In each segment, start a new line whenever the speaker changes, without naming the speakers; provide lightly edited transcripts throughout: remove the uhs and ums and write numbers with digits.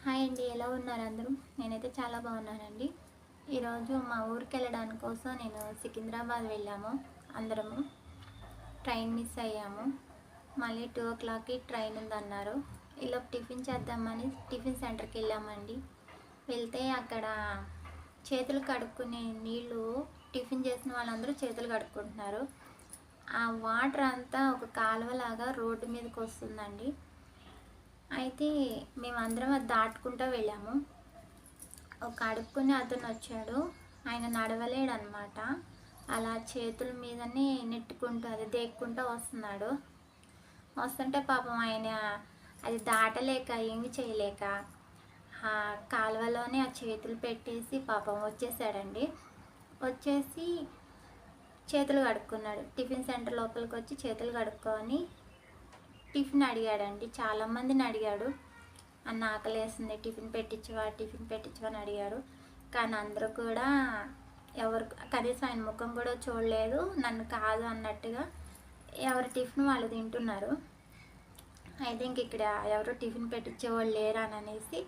Hi అండి, ఎలా ఉన్నారు అందరూ? నేనైతే చాలా బాగున్నానండి. ఈరోజు మా ఊరికి వెళ్ళడానికి కోసం నేను సికింద్రాబాద్ వెళ్ళాము. అందరము ట్రైన్ మిస్ అయ్యాము. మళ్ళీ 2 o'clockకి ట్రైన్ ఉందన్నారు. ఇలా టిఫిన్ చేద్దామని టిఫిన్ సెంటర్కి వెళ్ళామండి. వెళ్తే అక్కడ చేతులు కడుక్కునే నీళ్ళు, టిఫిన్ చేసిన వాళ్ళందరూ చేతులు కడుక్కుంటున్నారు. ఆ వాటర్ అంతా ఒక కాలువలాగా రోడ్డు మీదకి వస్తుందండి. అయితే మేమందరం అది దాటుకుంటూ వెళ్ళాము. ఒక అడుక్కుని అతను వచ్చాడు. ఆయన నడవలేడు అనమాట. అలా చేతుల మీదనే నెట్టుకుంటూ అది దేక్కుంటూ వస్తున్నాడు. వస్తుంటే పాపం ఆయన అది దాటలేక ఏమి చేయలేక ఆ కాలువలోనే ఆ చేతులు పెట్టేసి పాపం వచ్చేసాడండి. వచ్చేసి చేతులు కడుక్కున్నాడు. టిఫిన్ సెంటర్ లోపలికి వచ్చి చేతులు కడుక్కొని టిఫిన్ అడిగాడండి. చాలామందిని అడిగాడు. అన్న ఆకలేస్తుంది, టిఫిన్ పెట్టించవా అని అడిగాడు. కానీ అందరూ కూడా ఎవరు కనీసం ఆయన ముఖం కూడా చూడలేదు. నన్ను కాదు అన్నట్టుగా ఎవరి టిఫిన్ వాళ్ళు తింటున్నారు. అయితే ఇంక ఇక్కడ ఎవరు టిఫిన్ పెట్టించేవాళ్ళు లేరా అని అనేసి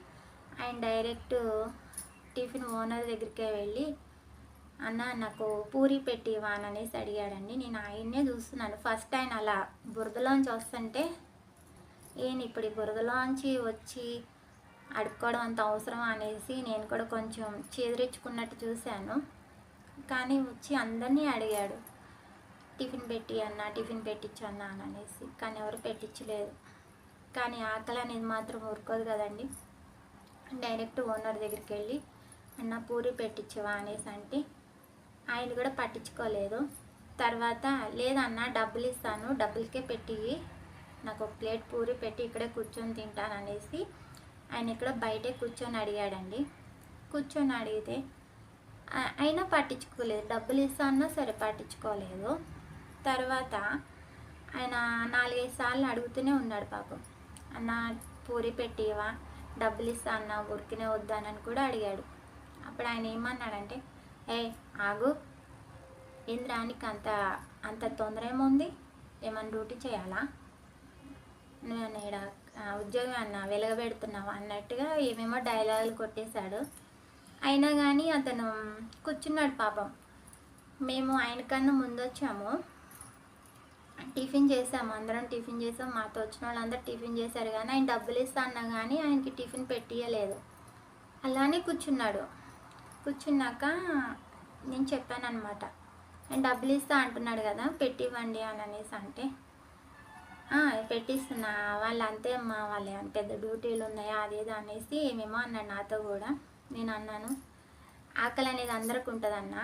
ఆయన డైరెక్ట్ టిఫిన్ ఓనర్ దగ్గరికే వెళ్ళి, అన్న నాకు పూరి పెట్టివా అని అనేసి అడిగాడండి. నేను ఆయన్నే చూస్తున్నాను. ఫస్ట్ ఆయన అలా బురదలోంచి వస్తుంటే ఇప్పుడు ఈ బురదలోంచి వచ్చి అడుక్కోవడం అంత అవసరం అనేసి నేను కూడా కొంచెం చేదరించుకున్నట్టు చూశాను. కానీ వచ్చి అందరినీ అడిగాడు, టిఫిన్ పెట్టించు అన్న అని అనేసి. కానీ ఎవరు పెట్టించలేదు. కానీ ఆకలి అనేది మాత్రం ఊరుకోదు కదండి. డైరెక్ట్ ఓనర్ దగ్గరికి వెళ్ళి అన్న పూరి పెట్టించవా అనేసి అంటే ఆయన కూడా పట్టించుకోలేదు. తర్వాత లేదన్న డబ్బులు ఇస్తాను, డబ్బులకే పెట్టి నాకు ఒక ప్లేట్ పూరి పెట్టి ఇక్కడే కూర్చొని తింటాను అనేసి ఆయన ఇక్కడ బయటే కూర్చొని అడిగాడండి. కూర్చొని అడిగితే అయినా పట్టించుకోలేదు. డబ్బులు ఇస్తానన్నా సరే పట్టించుకోలేదు. తర్వాత ఆయన 4-5 సార్లు అడుగుతూనే ఉన్నాడు పాపం. అన్న పూరి పెట్టివా, డబ్బులు ఇస్తా అన్న, ఊరికినే వద్దానని కూడా అడిగాడు. అప్పుడు ఆయన ఏమన్నాడంటే, ఆగు, ఇంద్రానికి అంత తొందర ఏముంది, ఏమన్నా డ్యూటీ చేయాలా, నువ్వు ఇక్కడ ఉద్యోగం అన్న వెలగబెడుతున్నావా అన్నట్టుగా ఏమేమో డైలాగులు కొట్టేశాడు. అయినా కానీ అతను కూర్చున్నాడు పాపం. మేము ఆయనకన్నా ముందు వచ్చాము, టిఫిన్ చేసాము, అందరం టిఫిన్ చేసాం. మాతో వచ్చిన వాళ్ళందరూ టిఫిన్ చేశారు. కానీ ఆయన డబ్బులు ఇస్తా అన్నా కానీ ఆయనకి టిఫిన్ పెట్టియలేదు. అలానే కూర్చున్నాడు. కూర్చున్నాక నేను చెప్పాను అనమాట, ఆయన డబ్బులు ఇస్తా అంటున్నాడు కదా, పెట్టివ్వండి అని అనేసి అంటే పెట్టిస్తున్నా, వాళ్ళు అంతే అమ్మా, వాళ్ళు పెద్ద డ్యూటీలు ఉన్నాయా అదేదో అనేసి ఏమేమో అన్నాడు నాతో కూడా. నేను అన్నాను, ఆకలి అనేది అందరికి ఉంటుంది అన్న,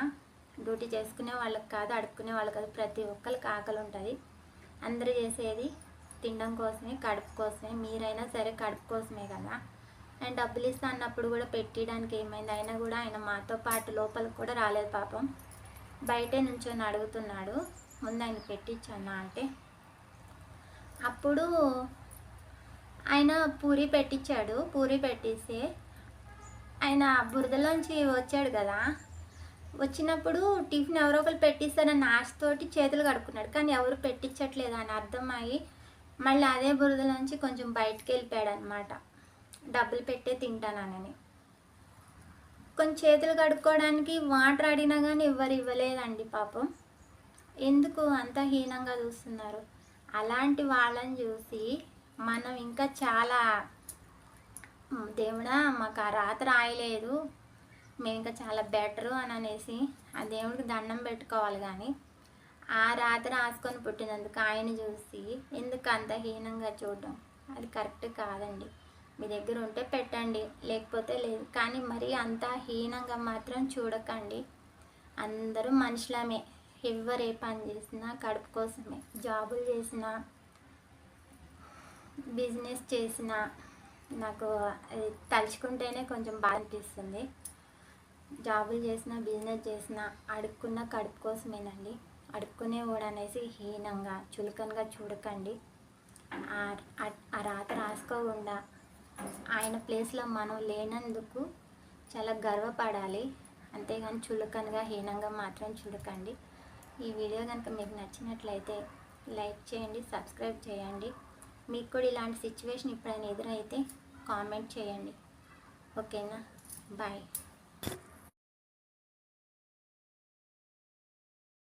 డ్యూటీ చేసుకునే వాళ్ళకి కాదు, అడుక్కునే వాళ్ళకి కాదు, ప్రతి ఒక్కరికి ఆకలి ఉంటుంది. అందరూ చేసేది తినడం కోసమే, కడుపు కోసమే. మీరైనా సరే కడుపు కోసమే కదా. ఆయన డబ్బులు ఇస్తా అన్నప్పుడు కూడా పెట్టడానికి ఏమైంది? అయినా కూడా ఆయన మాతో పాటు లోపలికి కూడా రాలేదు పాపం. బయటే నుంచొని అడుగుతున్నాడు. ముందు ఆయన పెట్టించన్నా అంటే అప్పుడు ఆయన పూరి పెట్టించాడు. పూరి పెట్టిస్తే ఆయన బురదలోంచి వచ్చాడు కదా, వచ్చినప్పుడు టిఫిన్ ఎవరో ఒకరు పెట్టిస్తారని ఆశతోటి చేతులు కడుక్కున్నాడు. కానీ ఎవరు పెట్టించట్లేదు అని అర్థమయ్యి మళ్ళీ అదే బురదలోంచి కొంచెం బయటికి వెళ్ళిపోయాడు అనమాట. డబ్బులు పెట్టే తింటానని. కొంచెం చేతులు కడుక్కోవడానికి వాటర్ అడిగినా కానీ ఇవ్వలేదండి పాపం. ఎందుకు అంత హీనంగా చూస్తున్నారు? అలాంటి వాళ్ళని చూసి మనం ఇంకా చాలా, దేవుడా మాకు ఆ రాత రాయలేదు, మేము ఇంకా చాలా బెటరు అని అనేసి ఆ దేవుడికి దండం పెట్టుకోవాలి. కానీ ఆ రాత రాసుకొని పుట్టినందుకు ఆయన చూసి ఎందుకు అంత హీనంగా చూడడం? అది కరెక్ట్ కాదండి. మీ దగ్గర ఉంటే పెట్టండి, లేకపోతే లేదు. కానీ మరీ అంత హీనంగా మాత్రం చూడకండి. అందరూ మనుషులమే. ఎవరు ఏ పని చేసినా కడుపు కోసమే. జాబులు చేసినా, బిజినెస్ చేసినా నాకు తలుచుకుంటేనే కొంచెం బాధ అనిపిస్తుంది. జాబులు చేసినా, బిజినెస్ చేసినా అడుక్కున్న కడుపు కోసమేనండి. అడుక్కునే అనేసి హీనంగా, చులకనగా చూడకండి. ఆ రాత రాసుకోకుండా ఆయన ప్లేస్లో మనం లేనందుకు చాలా గర్వపడాలి. అంతేగాని చులకనగా, హీనంగా మాత్రం చూడకండి. ఈ వీడియో కనుక మీకు నచ్చినట్లయితే లైక్ చేయండి, సబ్స్క్రైబ్ చేయండి. మీకు కూడా ఇలాంటి సిచ్యువేషన్ ఎప్పుడైనా ఎదురైతే కామెంట్ చేయండి. ఓకేనా? బాయ్.